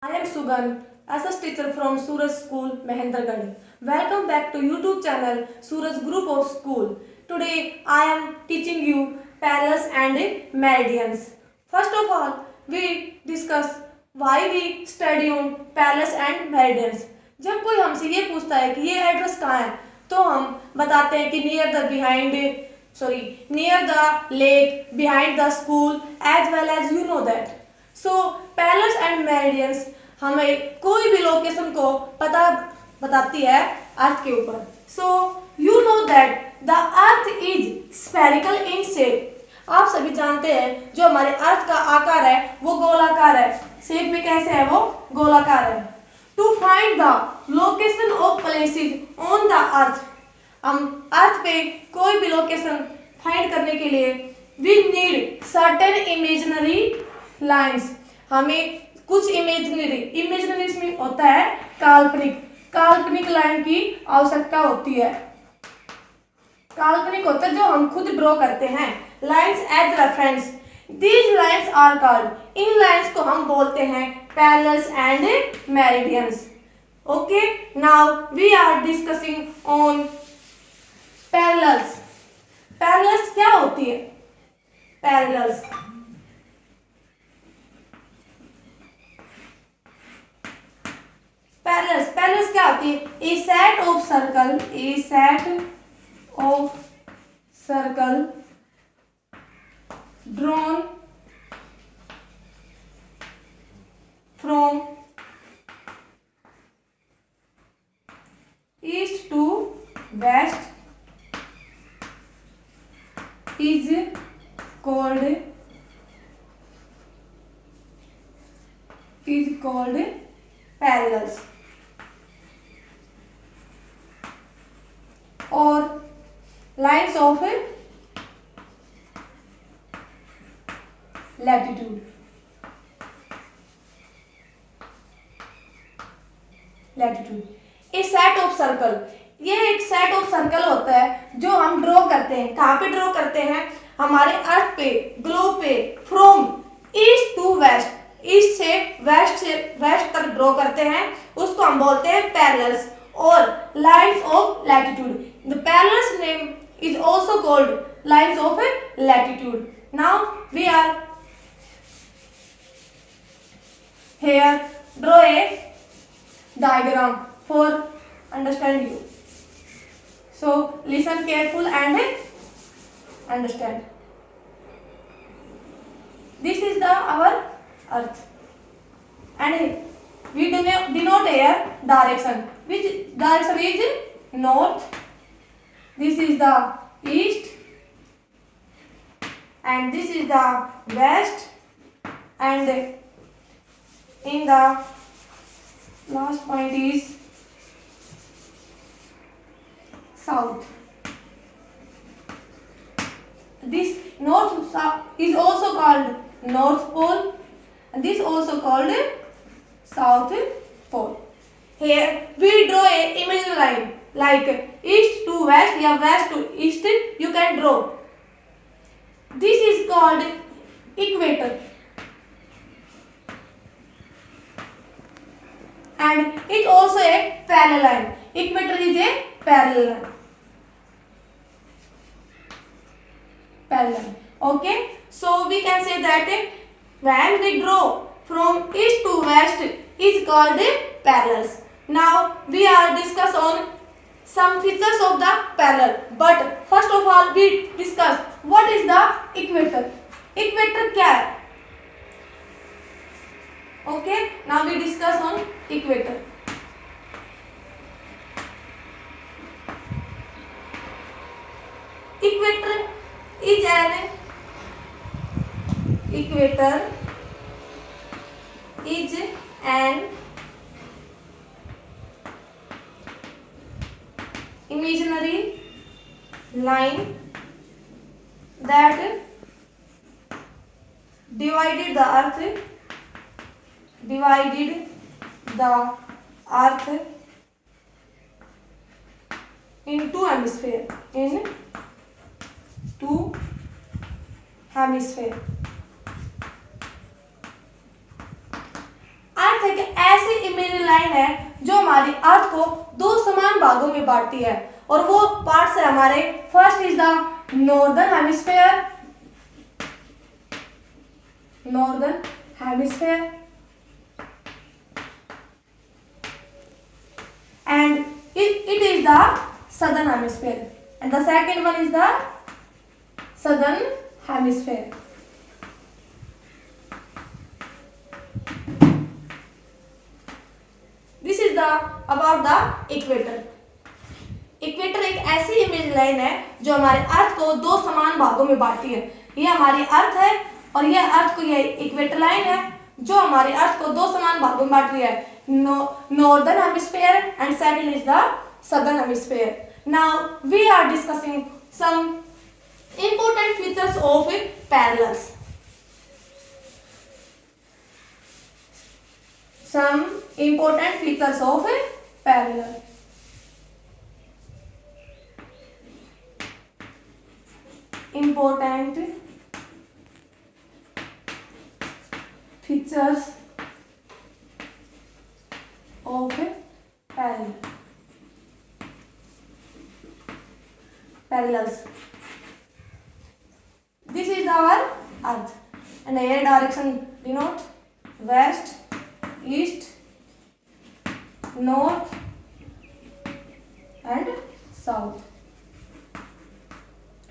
I am Sugan, SS teacher from Suraj School, Mahendragarh. Welcome back to YouTube channel Suraj Group of School. Today I am teaching you parallels and meridians. First of all, we discuss why we study on parallels and meridians. जब कोई हमसे ये पूछता है कि ये address कहाँ है, तो हम बताते हैं कि near the lake, behind the school, as well as you know that. So parallels and meridians हमें कोई भी लोकेशन को पता बताती है अर्थ के ऊपर. So you know that the earth is spherical in shape. आप सभी जानते हैं जो हमारे अर्थ का आकार है वो गोलाकार है. शेप में कैसे है? वो गोलाकार है. To find the location of places on the earth. हम अर्थ पे कोई भी लोकेशन फाइंड करने के लिए we need certain imaginary lines. हमें कुछ इमेजिनरी में होता है काल्पनिक लाइन की आवश्यकता होती है. काल्पनिक होता है जो हम खुद ड्रॉ करते हैं. Lines as reference. These lines are called. इन लाइन्स को हम बोलते हैं parallels and meridians. Okay, now we are discussing on parallels. Parallels क्या होती है? पैरेलल्स पैरेलल्स क्या होती है? A set of circle drawn from east to west is called parallels. और lines of latitude. A set of circle. ये एक set of circle होता है जो हम ड्रॉ करते हैं. कहाँ पे ड्रॉ करते हैं? हमारे अर्थ पे, ग्लोब पे, from east to west. East से वेस्ट तक ड्रॉ करते हैं. उसको हम बोलते हैं पैरेलल्स और lines of latitude. The parallels name is also called lines of latitude. Now we are here draw a diagram for understand you. So listen careful and understand. This is our earth and we denote here direction. Which direction is north? This is the east and this is the west, and in the last point is south. This north is also called north pole and this also called south pole. Here we draw a imaginary line like east to west or west to east. You can draw. This is called equator and it also a parallel line. Equator is a parallel line. Okay, so we can say that when we draw from east to west is called parallels. Now we are discuss on some features of the parallel, but first of all we discuss what is the equator. Equator क्या है? Okay, now we discuss on equator. Equator is an imaginary line that divided the earth in two hemispheres. अर्थ एक imaginary line है जो हमारी अर्थ को दो समान भागों में बांटती है, और वो पार्ट्स है हमारे, first is the northern hemisphere, northern hemisphere, and it is the southern hemisphere, and the second one is the southern hemisphere. This is the about the equator. Equator एक ऐसी इमेज लाइन है जो हमारे अर्थ को दो समान भागों में बांटती है। ये हमारी अर्थ है और ये अर्थ को, ये इक्वेटर लाइन है जो हमारे अर्थ को दो समान भागों में बांट रही है, northern hemisphere and second is the southern hemisphere. Now we are discussing some important features of parallels. Some important features of parallel. Important features of parallel. Parallels. This is our earth, and the air direction denote west, east, north and south.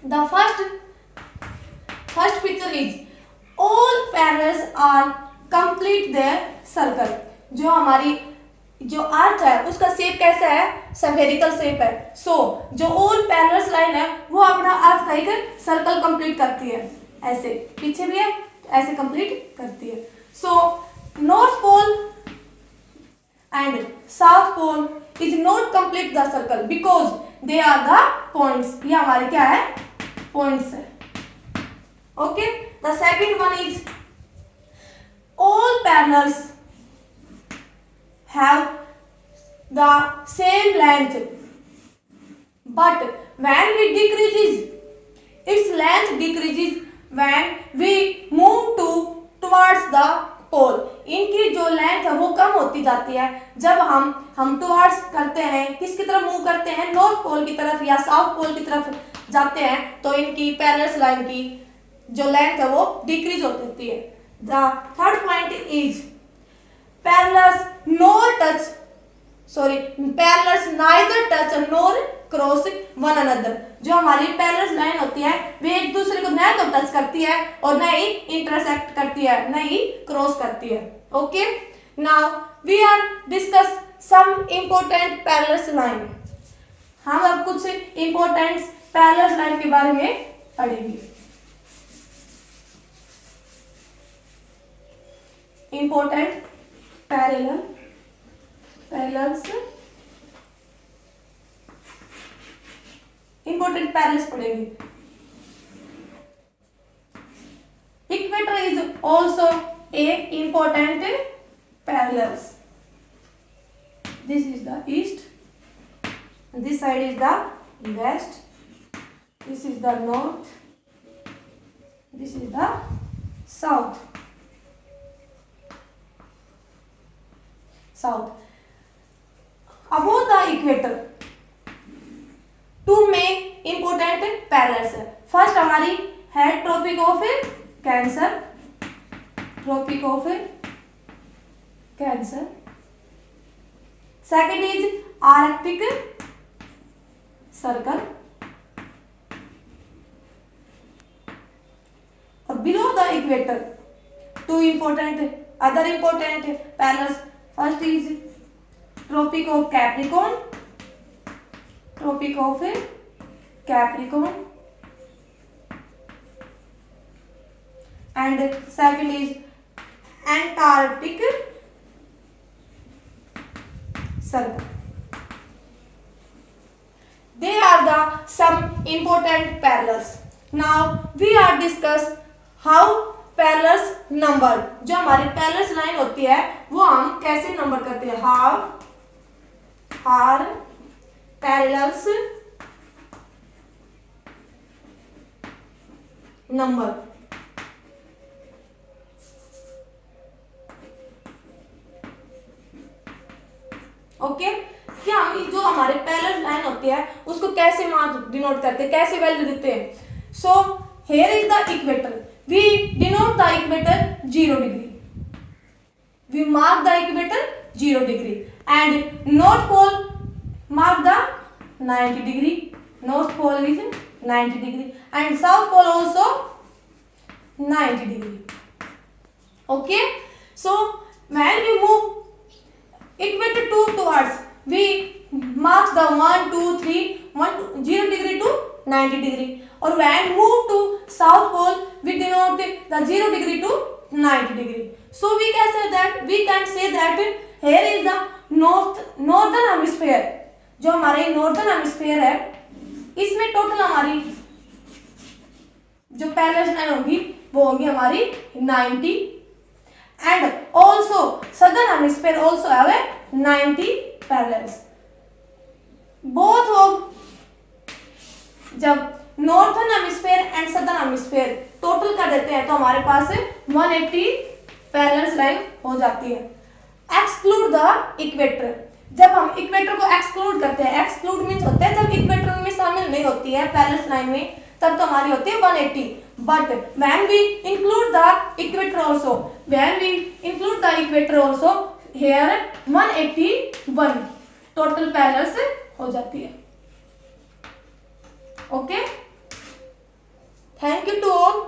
The first picture is all parallels are complete their circle. जो हमारी जो अर्थ है उसका shape कैसा है, spherical shape है। सो जो all parallels line है वो अपना अर्थ का एक सर्कल कंप्लीट करती है, ऐसे पीछे भी है ऐसे कंप्लीट करती है। So north pole and south pole is not complete the circle because they are the points. ये हमारे क्या है, पॉइंट्स है। Okay, the second one is all parallels have the same length, but when we decreases, its length decreases when we move towards the pole. इनकी जो length है वो कम होती जाती है जब हम टुवर्ड्स करते हैं, किसकी तरफ मूव करते हैं, नॉर्थ पोल की तरफ या साउथ पोल की तरफ जाते हैं, तो इनकी पैरेलल्स लाइन की जो लेंथ है वो डिक्रीज होती है। The third point is parallels neither touch nor cross one another. जो हमारी पैरेलल्स लाइन होती है वे एक दूसरे को न तो टच करती है और न ही इंटरसेक्ट करती है, न ही क्रॉस करती है। Okay, now we are discuss some important parallels line. हम अब कुछ इम्पोर्टेंट पैरेलल्स लाइन के बारे में पढ़ेंगे। इम्पोर्टेंट पैरेलल्स इंपॉर्टेंट पैरेलल्स पढ़ेंगे। Equator is also a important parallels. This is the east, this side is the west, this is the north, this is the south. Above the equator, two main important parallels है। First हमारी है Tropic of Cancer, Tropic of Cancer. Second is Arctic Circle, और below the equator two other important parallels. First is Tropic of Capricorn, Tropic of Capricorn, and second is Antarctic Circle. They are the some important parallels. Now we are discuss how parallels number. जो हमारी parallels line होती है वो हम कैसे number करते हैं, how are parallels number. Okay, कि हम जो हमारे पैरेलल लाइन होती है उसको कैसे मार्क डिनोट करते हैं, कैसे वैल्यू देते हैं। So here is the equator, we denote the equator 0 degree, we mark the equator 0 degree and north pole mark the 90 degree, north pole is 90 degree and south pole also 90 degree. Okay, so when we move equator 2 towards, we mark the 1 2 3 0 degree to 90 degree, or when move to south pole we denote the 0 degree to 90 degree. So we can say that here is the northern hemisphere, जो हमारे northern hemisphere है इसमें total हमारी जो parallel line होगी वो होगी हमारी 90 and also southern hemisphere also have 90 parallels. Both of जब northern hemisphere and southern hemisphere total कर देते हैं तो हमारे पास 180 पैरेलल लाइन हो जाती है। एक्सक्लूड द इक्वेटर, जब हम इक्वेटर को एक्सक्लूड करते हैं, एक्सक्लूड मींस होता है जब इक्वेटर में शामिल नहीं होती है पैरेलल लाइन में, तब तो हमारी होती है 180, but when we include the equator also, when we include the equator also here 181 total parallels हो जाती है। Okay, thank you to all.